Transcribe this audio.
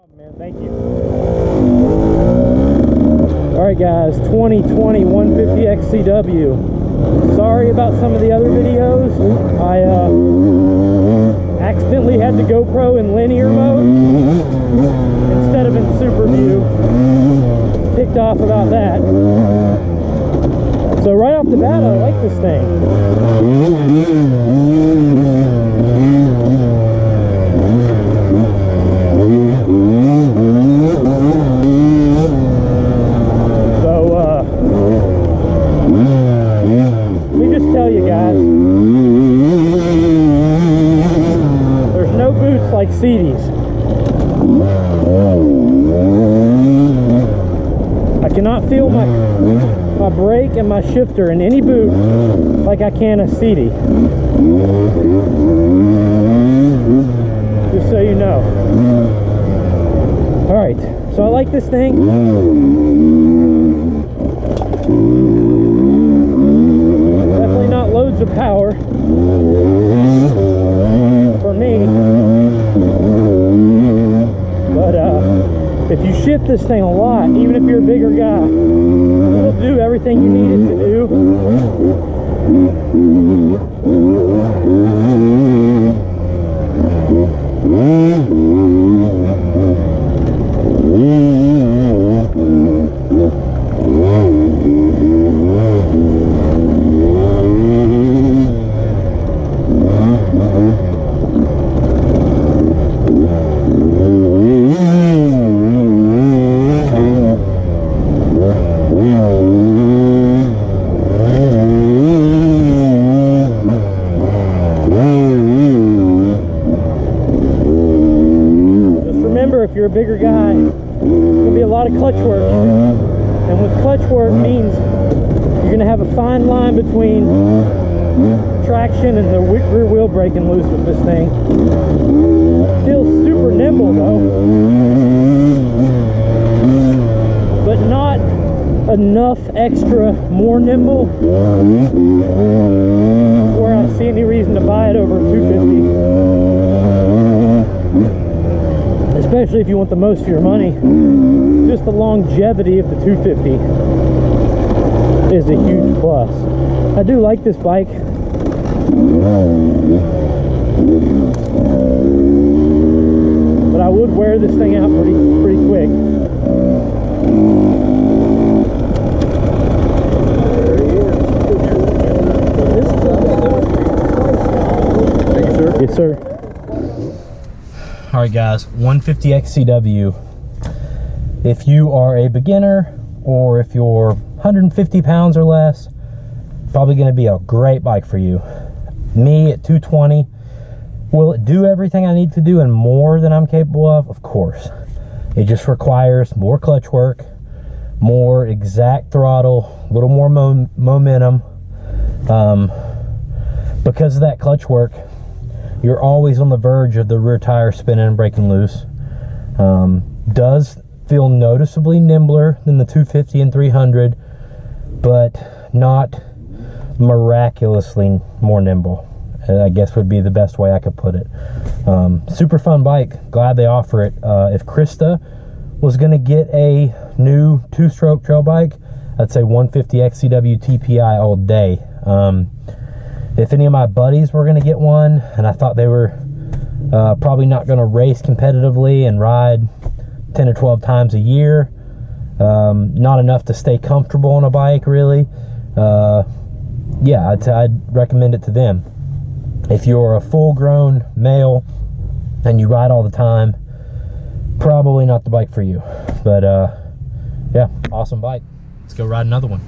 Man, thank you. Alright guys, 2020 150 XCW. Sorry about some of the other videos. I accidentally had the GoPro in linear mode instead of in super view. Ticked off about that. So right off the bat, I like this thing. Like CDs. I cannot feel my brake and my shifter in any boot like I can a CD. Just so you know. Alright, so I like this thing. Definitely not loads of power for me. But if you shift this thing a lot, even if you're a bigger guy, it'll do everything you need it to do. If you're a bigger guy, it's going to be a lot of clutch work, and with clutch work means you're going to have a fine line between traction and the rear wheel breaking loose with this thing. Feels super nimble though, but not enough extra more nimble where I see any reason to buy it over 250. Especially if you want the most for your money. Just the longevity of the 250 is a huge plus. I do like this bike. But I would wear this thing out pretty quick. Thank you, sir. Yes, sir. Alright guys, 150 XCW. If you are a beginner or if you're 150 pounds or less, probably going to be a great bike for you. Me at 220, will it do everything I need to do and more than I'm capable of? Of course. It just requires more clutch work, more exact throttle, a little more momentum. Because of that clutch work, you're always on the verge of the rear tire spinning and breaking loose. Does feel noticeably nimbler than the 250 and 300, but not miraculously more nimble, I guess would be the best way I could put it. Super fun bike. Glad they offer it. If Krista was going to get a new two-stroke trail bike, I'd say 150 XCW TPI all day. If any of my buddies were going to get one and I thought they were probably not going to race competitively and ride 10 or 12 times a year, not enough to stay comfortable on a bike really, yeah, I'd recommend it to them. If you're a full-grown male and you ride all the time, probably not the bike for you. But yeah, awesome bike. Let's go ride another one.